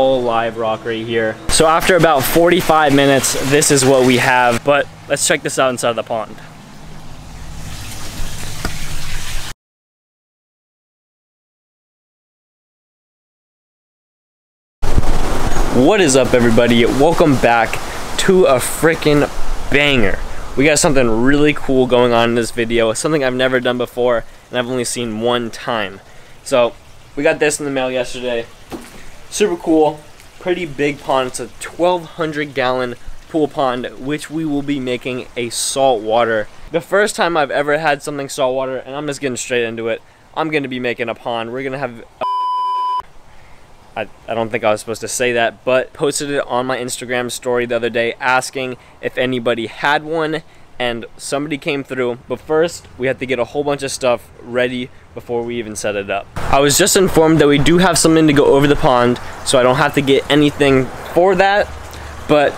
Whole live rock right here. So after about 45 minutes, this is what we have, but let's check this out inside the pond. What is up, everybody? Welcome back to a freaking banger. We got something really cool going on in this video, something I've never done before and I've only seen one time. So we got this in the mail yesterday. Super cool, pretty big pond. It's a 1,200 gallon pool pond, which we will be making a saltwater. The first time I've ever had something saltwater, and I'm just getting straight into it. I'm gonna be making a pond. We're gonna have I don't think I was supposed to say that, but posted it on my Instagram story the other day asking if anybody had one, and somebody came through. But first, we had to get a whole bunch of stuff ready before we even set it up. I was just informed that we do have something to go over the pond, so I don't have to get anything for that. But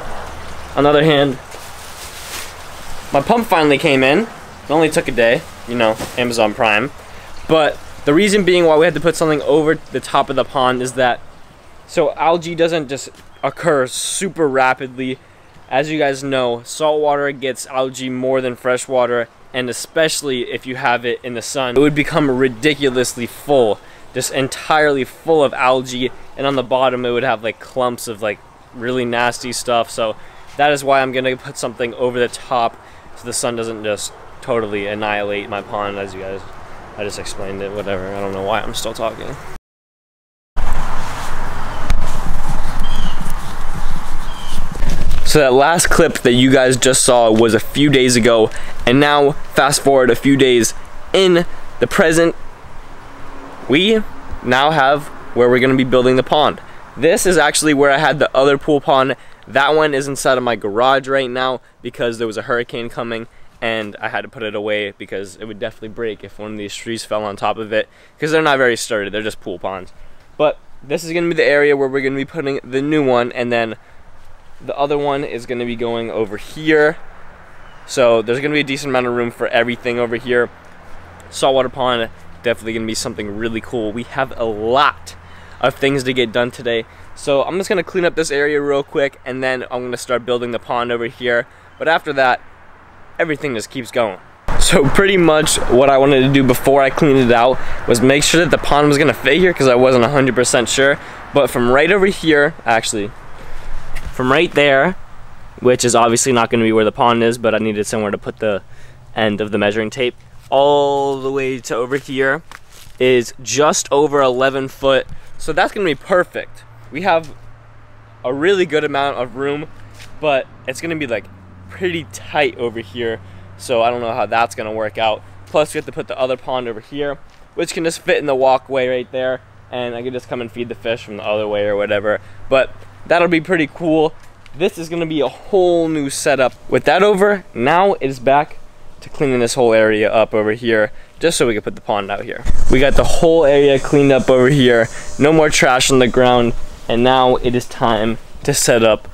on the other hand, my pump finally came in. It only took a day, you know, Amazon Prime. But the reason being why we had to put something over the top of the pond is that so algae doesn't just occur super rapidly. As you guys know, saltwater gets algae more than freshwater, and especially if you have it in the sun, it would become ridiculously full, just entirely full of algae, and on the bottom it would have like clumps of like really nasty stuff. So that is why I'm gonna put something over the top so the sun doesn't just totally annihilate my pond. As you guys, I just explained it, whatever. I don't know why I'm still talking. So that last clip that you guys just saw was a few days ago, and now fast forward a few days in the present, we now have where we're gonna be building the pond. This is actually where I had the other pool pond. That one is inside of my garage right now because there was a hurricane coming, and I had to put it away because it would definitely break if one of these trees fell on top of it, because they're not very sturdy, they're just pool ponds. But this is going to be the area where we're going to be putting the new one, and then the other one is going to be going over here. So there's going to be a decent amount of room for everything over here. Saltwater pond, definitely going to be something really cool. We have a lot of things to get done today. So I'm just going to clean up this area real quick, and then I'm going to start building the pond over here. But after that, everything just keeps going. So pretty much what I wanted to do before I cleaned it out was make sure that the pond was gonna fit here, because I wasn't 100% sure. But from right over here, actually, from right there, which is obviously not gonna be where the pond is, but I needed somewhere to put the end of the measuring tape, all the way to over here is just over 11 foot. So that's gonna be perfect. We have a really good amount of room, but it's gonna be like pretty tight over here, so I don't know how that's gonna work out. Plus we have to put the other pond over here, which can just fit in the walkway right there, and I can just come and feed the fish from the other way or whatever. But that'll be pretty cool. This is gonna be a whole new setup. With that over, now it is back to cleaning this whole area up over here, just so we can put the pond out here. We got the whole area cleaned up over here, no more trash on the ground, and now it is time to set up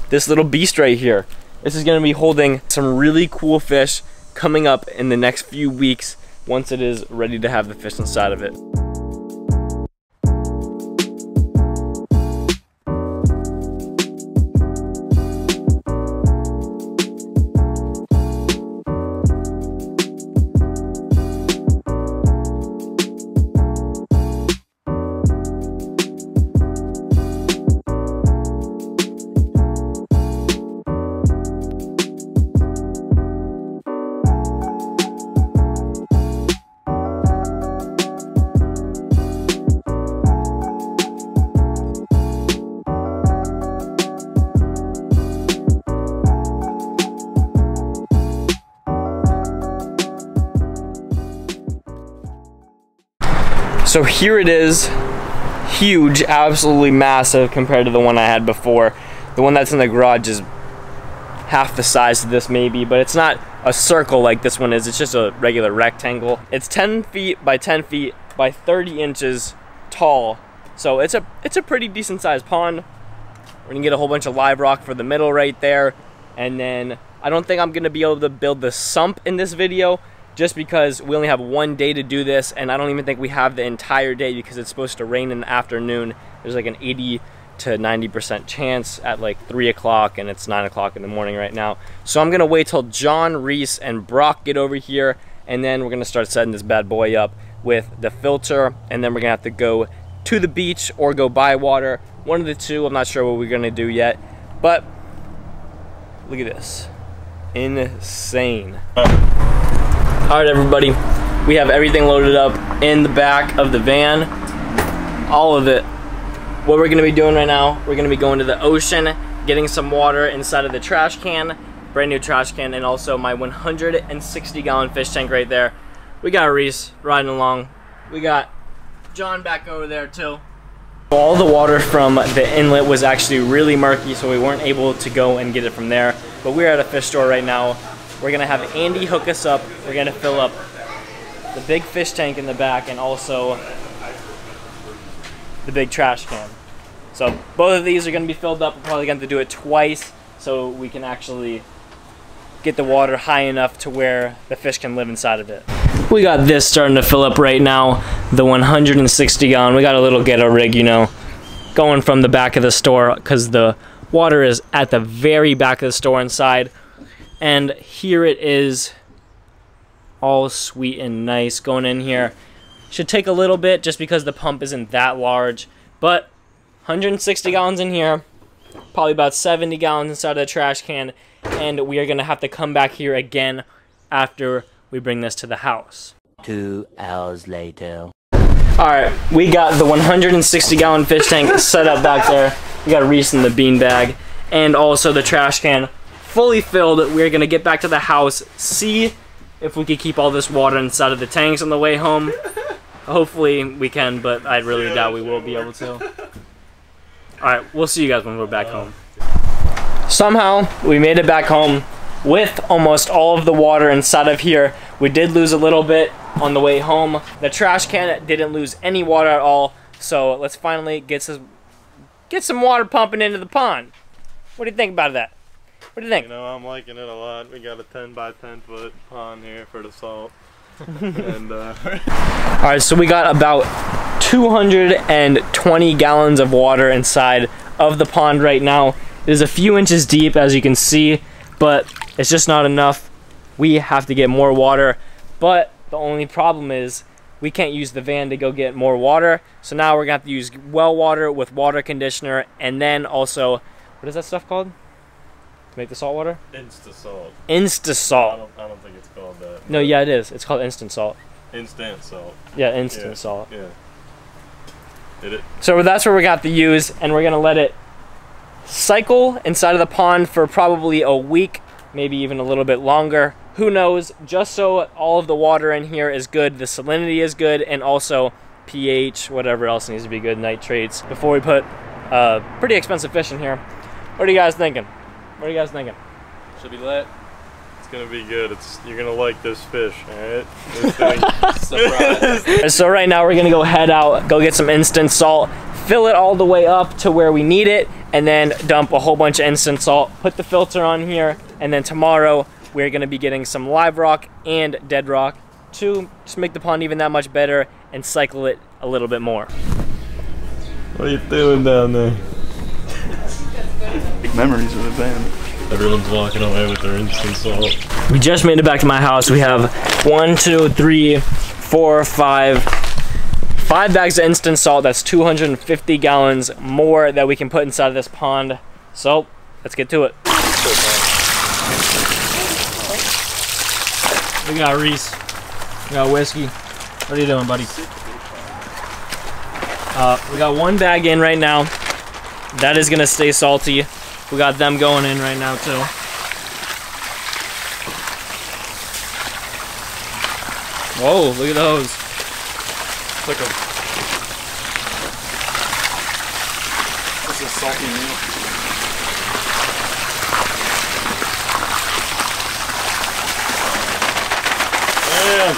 this little beast right here. This is going to be holding some really cool fish coming up in the next few weeks once it is ready to have the fish inside of it. So here it is, huge, absolutely massive compared to the one I had before. The one that's in the garage is half the size of this maybe, but it's not a circle like this one is, it's just a regular rectangle. It's 10 feet by 10 feet by 30 inches tall. So it's a pretty decent sized pond. We're gonna get a whole bunch of live rock for the middle right there. And then I don't think I'm gonna be able to build the sump in this video, just because we only have one day to do this, and I don't even think we have the entire day because it's supposed to rain in the afternoon. There's like an to 90% chance at like 3 o'clock, and it's 9 o'clock in the morning right now. So I'm gonna wait till John, Reese, and Brock get over here, and then we're gonna start setting this bad boy up with the filter, and then we're gonna have to go to the beach or go buy water. One of the two. I'm not sure what we're gonna do yet, but look at this. Insane. All right, everybody. We have everything loaded up in the back of the van. All of it. What we're gonna be doing right now, we're gonna be going to the ocean, getting some water inside of the trash can, brand new trash can, and also my 160-gallon fish tank right there. We got Reese riding along. We got John back over there too. All the water from the inlet was actually really murky, so we weren't able to go and get it from there. But we're at a fish store right now. We're gonna have Andy hook us up. We're gonna fill up the big fish tank in the back and also the big trash can. So both of these are gonna be filled up. We're probably gonna have to do it twice so we can actually get the water high enough to where the fish can live inside of it. We got this starting to fill up right now, the 160-gallon. We got a little ghetto rig, you know, going from the back of the store because the water is at the very back of the store inside. And here it is, all sweet and nice going in here. Should take a little bit just because the pump isn't that large, but 160 gallons in here, probably about 70 gallons inside of the trash can, and we are gonna have to come back here again after we bring this to the house. 2 hours later. All right, we got the 160-gallon fish tank set up back there. We got Reese in the bean bag, and also the trash can fully filled. We're gonna get back to the house, see if we could keep all this water inside of the tanks on the way home. Hopefully we can, but I really doubt we will be able to. Alright, we'll see you guys when we're back home. Somehow, we made it back home with almost all of the water inside of here. We did lose a little bit on the way home. The trash can didn't lose any water at all, so let's finally get some water pumping into the pond. What do you think about that? What do you think? You know, I'm liking it a lot. We got a 10 by 10 foot pond here for the salt. And Alright, so we got about 220 gallons of water inside of the pond right now. It is a few inches deep, as you can see, but it's just not enough. We have to get more water, but the only problem is we can't use the van to go get more water. So now we're gonna have to use well water with water conditioner, and then also, what is that stuff called? To make the salt water? Insta-salt. Insta-salt. I don't think it's called that. No, yeah, it is. It's called instant salt. Instant salt. Yeah, instant salt. Yeah. Did it? So that's what we're going to use, and we're going to let it cycle inside of the pond for probably a week, maybe even a little bit longer. Who knows? Just so all of the water in here is good, the salinity is good, and also pH, whatever else needs to be good, nitrates, before we put pretty expensive fish in here. What are you guys thinking? What are you guys thinking? Should be lit. It's gonna be good. You're gonna like this fish, alright? Surprise. So right now we're gonna go head out, go get some instant salt, fill it all the way up to where we need it, and then dump a whole bunch of instant salt, put the filter on here, and then tomorrow we're gonna be getting some live rock and dead rock to just make the pond even that much better and cycle it a little bit more. What are you doing down there? Big memories of the band. Everyone's walking away with their instant salt. We just made it back to my house. We have 1, 2, 3, 4, 5 bags of instant salt. That's 250 gallons more that we can put inside of this pond. So let's get to it. We got Reese. We got whiskey. What are you doing, buddy? We got 1 bag in right now. That is gonna stay salty. We got them going in right now too. Whoa, look at those. It's like a... This is salty meal. Man.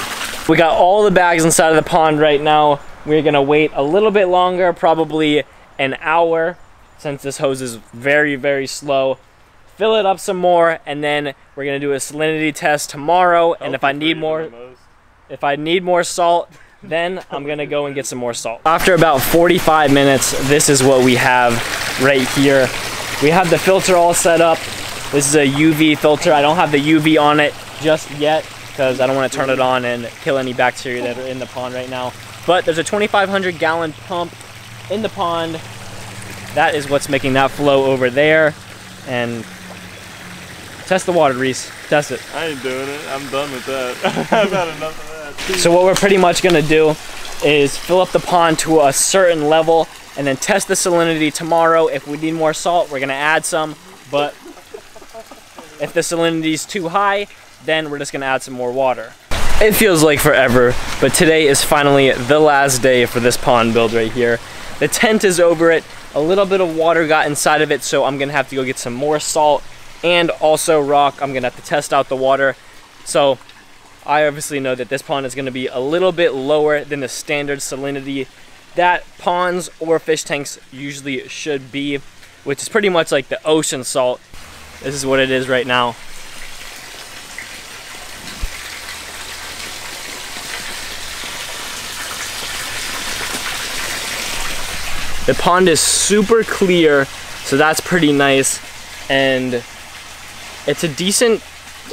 We got all the bags inside of the pond right now. We're gonna wait a little bit longer, probably an hour, since this hose is very, very slow. Fill it up some more, and then we're gonna do a salinity test tomorrow. And if I need more salt, then I'm gonna go and get some more salt. After about 45 minutes, this is what we have. right here. We have the filter all set up. This is a UV filter. I don't have the UV on it just yet because I don't want to turn it on and kill any bacteria that are in the pond right now. But there's a 2,500 gallon pump in the pond. That is what's making that flow over there. And test the water, Reese. Test it. I ain't doing it. I'm done with that. I've had enough of that. So what we're pretty much gonna do is fill up the pond to a certain level and then test the salinity tomorrow. If we need more salt, we're gonna add some. But if the salinity is too high, then we're just gonna add some more water. It feels like forever, but today is finally the last day for this pond build right here. The tent is over it. A little bit of water got inside of it, so I'm gonna have to go get some more salt and also rock. I'm gonna have to test out the water. So I obviously know that this pond is gonna be a little bit lower than the standard salinity that ponds or fish tanks usually should be, which is pretty much like the ocean salt. This is what it is right now. The pond is super clear, so that's pretty nice. And it's a decent,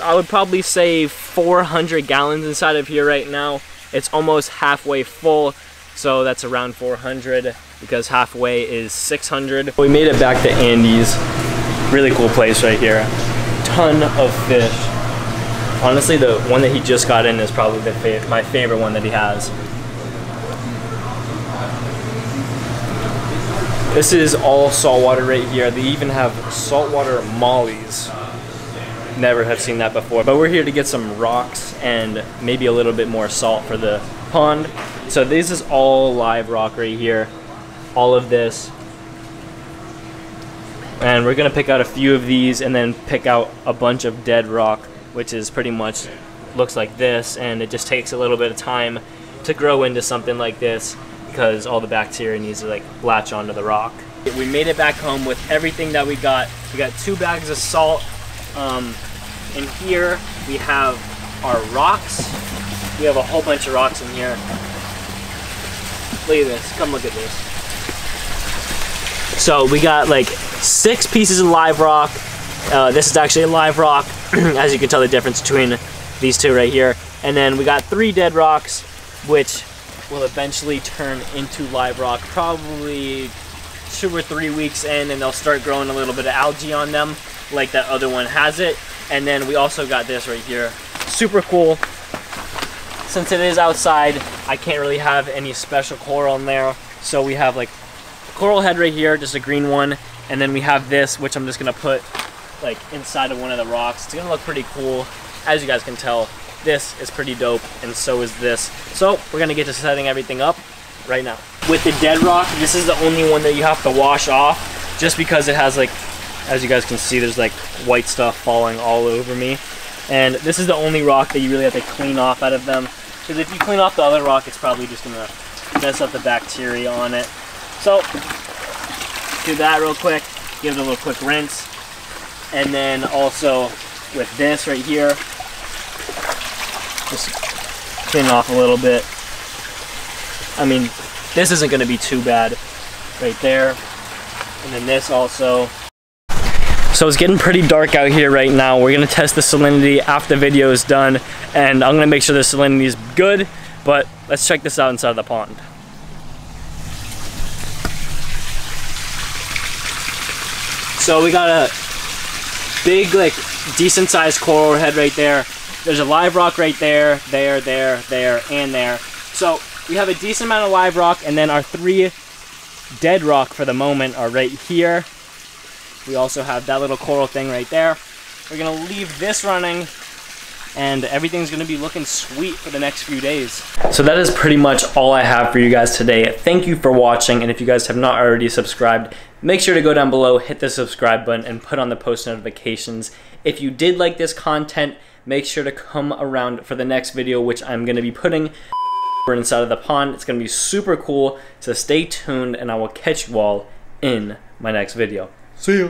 I would probably say 400 gallons inside of here right now. It's almost halfway full, so that's around 400 because halfway is 600. We made it back to Andy's. Really cool place right here. Ton of fish. Honestly, the one that he just got in is probably my favorite one that he has. This is all saltwater right here. They even have saltwater mollies. Never have seen that before. But we're here to get some rocks and maybe a little bit more salt for the pond. So this is all live rock right here. All of this. And we're gonna pick out a few of these and then pick out a bunch of dead rock, which is pretty much looks like this. And it just takes a little bit of time to grow into something like this, because all the bacteria needs to like latch onto the rock. We made it back home with everything that we got. We got 2 bags of salt. In here we have our rocks. We have a whole bunch of rocks in here. Look at this, come look at this. So we got like 6 pieces of live rock. This is actually a live rock, as you can tell the difference between these two right here. And then we got 3 dead rocks, which will eventually turn into live rock probably 2 or 3 weeks in, and they'll start growing a little bit of algae on them like that other one has it. And then we also got this right here. Super cool. Since it is outside, I can't really have any special coral in there, so we have like a coral head right here, just a green one, and then we have this, which I'm just gonna put like inside of one of the rocks. It's gonna look pretty cool. As you guys can tell, this is pretty dope, and so is this. So we're gonna get to setting everything up right now. With the dead rock, this is the only one that you have to wash off, just because it has like, as you guys can see, there's like white stuff falling all over me. And this is the only rock that you really have to clean off out of them, because if you clean off the other rock, it's probably just gonna mess up the bacteria on it. So do that real quick, give it a little quick rinse. And then also with this right here, just clean off a little bit. I mean, this isn't gonna be too bad right there. And then this also. So it's getting pretty dark out here right now. We're gonna test the salinity after the video is done, and I'm gonna make sure the salinity is good, but let's check this out inside the pond. So we got a big, like, decent sized coral head right there. There's a live rock right there, there, and there. So we have a decent amount of live rock, and then our 3 dead rock for the moment are right here. We also have that little coral thing right there. We're gonna leave this running, and everything's gonna be looking sweet for the next few days. So that is pretty much all I have for you guys today. Thank you for watching, and if you guys have not already subscribed, make sure to go down below, hit the subscribe button, and put on the post notifications. If you did like this content, make sure to come around for the next video, which I'm gonna be putting inside of the pond. It's gonna be super cool, so stay tuned, and I will catch you all in my next video. See ya.